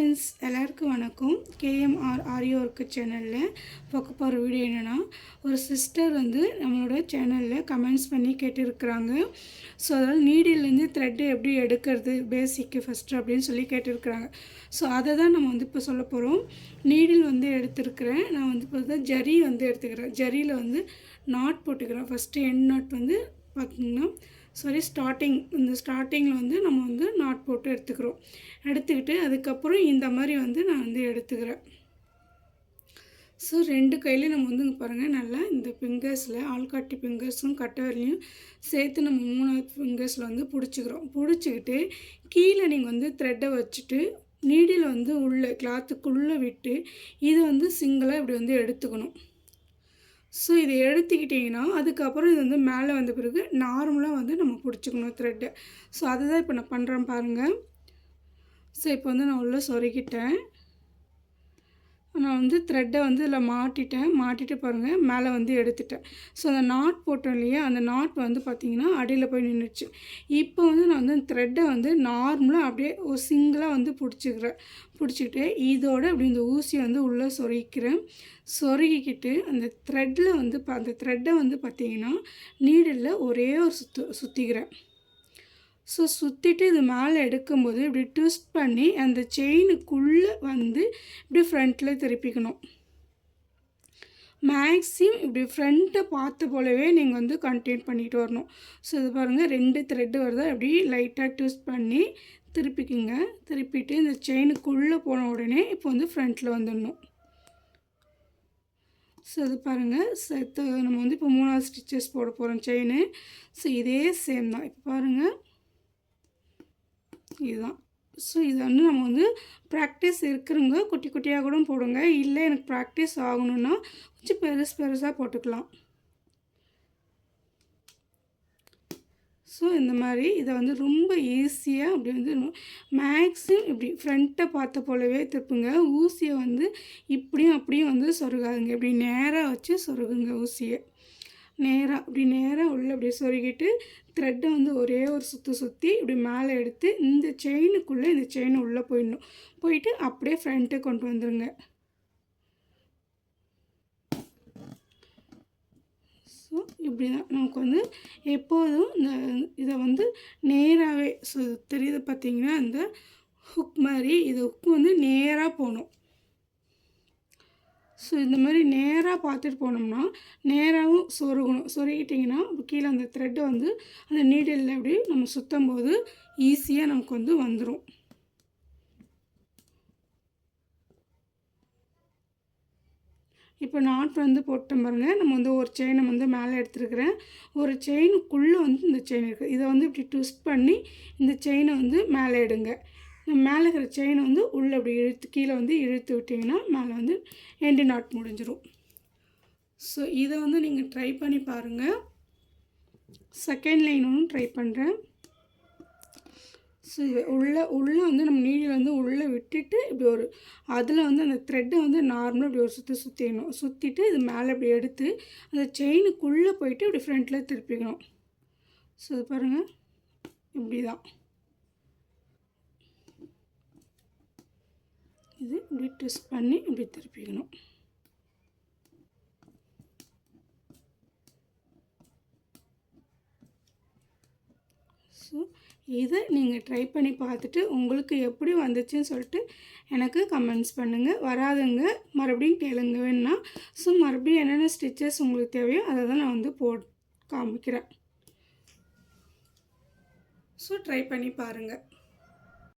Friends, எல்லாருக்கும் வணக்கம். KMR ஆரி work சேனலில் பார்க்க போகிற வீடியோ என்னென்னா, ஒரு சிஸ்டர் வந்து நம்மளோட சேனலில் கமெண்ட்ஸ் பண்ணி கேட்டிருக்கிறாங்க. ஸோ அதாவது நீடிலேருந்து த்ரெட்டு எப்படி எடுக்கிறது பேசிக்கு ஃபஸ்ட்டு அப்படின்னு சொல்லி கேட்டிருக்கிறாங்க. ஸோ அதை தான் நம்ம வந்து இப்போ சொல்ல போகிறோம். நீடில் வந்து எடுத்துருக்கிறேன். நான் வந்து இப்போ ஜரி வந்து எடுத்துக்கிறேன். ஜரியில் வந்து நாட் போட்டுக்கிறேன். ஃபஸ்ட்டு எண்ட் நாட் வந்து பார்த்திங்கன்னா இந்த ஸ்டார்டிங்கில் வந்து நம்ம வந்து நாட் போட்டு எடுத்துக்கிட்டு அதுக்கப்புறம் இந்த மாதிரி வந்து நான் வந்து எடுத்துக்கிறேன். ஸோ 2 கையிலையும் நம்ம வந்து பாருங்கள், நல்லா இந்த ஃபிங்கர்ஸில் ஆள்காட்டி ஃபிங்கர்ஸும் கட்டவரையும் சேர்த்து நம்ம 3வது ஃபிங்கர்ஸில் வந்து பிடிச்சிக்கிட்டு கீழே நீங்கள் வந்து த்ரெட்டை வச்சுட்டு நீடில் வந்து உள்ளே கிளாத்துக்குள்ளே விட்டு இதை வந்து சிங்கிளாக இப்படி வந்து எடுத்துக்கணும். ஸோ இதை எடுத்துக்கிட்டிங்கன்னா அதுக்கப்புறம் இது வந்து மேலே வந்த பிறகு நார்மலாக வந்து நம்ம பிடிச்சிக்கணும் த்ரெட்டை. ஸோ அதை தான் இப்போ நான் பண்ணுறேன் பாருங்கள். ஸோ இப்போ வந்து நான் உள்ளே சொருகிட்டேன். நான் வந்து த்ரெட்டை வந்து இதில் மாட்டிட்டு பாருங்கள், மேலே வந்து எடுத்துட்டேன். ஸோ அந்த நாட் போட்டோம் இல்லையா, அந்த நாட் வந்து பார்த்திங்கன்னா அடியில் போய் நின்றுச்சு. இப்போ வந்து நான் வந்து த்ரெட்டை வந்து நார்மலாக அப்படியே ஒரு சிங்கிளாக வந்து பிடிச்சிக்கிட்டு இதோட அப்படி இந்த ஊசியை வந்து உள்ளே சொருகிக்கிட்டு அந்த த்ரெட்டில் வந்து அந்த த்ரெட்டை வந்து பார்த்திங்கன்னா நீடில் ஒரே ஒரு சுற்றிக்கிறேன். ஸோ சுற்றிட்டு இது மேலே எடுக்கும்போது இப்படி ட்விஸ்ட் பண்ணி அந்த செயினுக்குள்ளே வந்து இப்படி ஃப்ரண்ட்டில் திருப்பிக்கணும். மேக்ஸிமம் இப்படி ஃப்ரண்ட்டை பார்த்த போலவே நீங்கள் வந்து கண்டினியூ பண்ணிட்டு வரணும். ஸோ இது பாருங்கள், 2 த்ரெட்டு வருது. அப்படி லைட்டாக ட்விஸ்ட் பண்ணி திருப்பிட்டு இந்த செயினுக்குள்ளே போன உடனே இப்போ வந்து ஃப்ரண்ட்டில் வந்துடணும். ஸோ இது பாருங்கள், நம்ம வந்து இப்போ 3வது ஸ்டிச்சஸ் போட போகிறோம் செயின். ஸோ இதே சேம் தான். இப்போ பாருங்கள், இதுதான். ஸோ இதை வந்து நம்ம வந்து ப்ராக்டிஸ் இருக்கிறவங்க குட்டி குட்டியாக கூட போடுங்க. இல்லை எனக்கு ப்ராக்டிஸ் ஆகணுன்னா கொஞ்சம் பெருசாக போட்டுக்கலாம். ஸோ இந்த மாதிரி இதை வந்து ரொம்ப ஈஸியாக அப்படி வந்து மேக்ஸிமம் இப்படி ஃப்ரண்ட்டை பார்த்த போலவே திருப்புங்க. ஊசியை வந்து இப்படியும் அப்படியும் வந்து சொருகாதுங்க. இப்படி நேராக வச்சு சொருகுங்க. ஊசியை நேராக உள்ளே அப்படியே சொருகிட்டு த்ரெட்டை வந்து ஒரே ஒரு சுற்றி இப்படி மேலே எடுத்து இந்த செயினை உள்ளே போயிட்டு அப்படியே ஃப்ரண்ட்டை கொண்டு வந்துடுங்க. ஸோ இப்படி தான் நமக்கு வந்து எப்போதும் இதை வந்து நேராகவே தெரியுது பார்த்திங்கன்னா, இந்த ஹுக் மாதிரி ஹுக்கு வந்து நேராக போகணும். ஸோ இந்த மாதிரி நேராக பார்த்துட்டு போனோம்னா நேராகவும் சொருகிட்டிங்கன்னா கீழே அந்த த்ரெட்டு வந்து அந்த நீடிலில் அப்படி நம்ம சுற்றும் போது ஈஸியாக நமக்கு வந்து வந்துடும். இப்போ நாட் வந்து போட்டோம் பாருங்கள். நம்ம வந்து ஒரு செயினை வந்து மேலே எடுத்துருக்கிறேன். ஒரு செயினுக்குள்ளே வந்து இந்த செயின் இருக்குது. இதை வந்து இப்படி ட்விஸ்ட் பண்ணி இந்த செயினை வந்து மேலே எடுங்க. மேலே இருக்கிற செயினை வந்து உள்ளே அப்படி கீழே வந்து இழுத்து விட்டிங்கன்னா மேலே வந்து எண்டு நாட் முடிஞ்சிடும். ஸோ இதை வந்து நீங்கள் ட்ரை பண்ணி பாருங்கள். செகண்ட் லைன் ஒன்றும் ட்ரை பண்ணுறேன். ஸோ உள்ளே வந்து நம்ம நீடில் வந்து உள்ளே விட்டுட்டு இப்படி அதில் வந்து அந்த த்ரெட்டை வந்து நார்மலாக இப்படி ஒரு சுற்றிட்டு இது மேலே இப்படி எடுத்து அந்த செயினுக்குள்ளே போயிட்டு இப்படி ஃப்ரண்ட்டில் திருப்பிக்கணும். ஸோ இது பாருங்கள், இப்படி தான். இது இப்படி ட்விஸ்ட் பண்ணி இப்படி திருப்பிக்கணும். ஸோ இதை நீங்கள் ட்ரை பண்ணி பார்த்துட்டு உங்களுக்கு எப்படி வந்துச்சுன்னு சொல்லிட்டு எனக்கு கமெண்ட்ஸ் பண்ணுங்கள். வராதுங்க மறுபடியும் கேளுங்க வேணுன்னா. ஸோ மறுபடியும் என்னென்ன ஸ்டிச்சஸ் உங்களுக்கு தேவையோ அதை தான் நான் வந்து காமிக்கிறேன். ஸோ ட்ரை பண்ணி பாருங்கள்.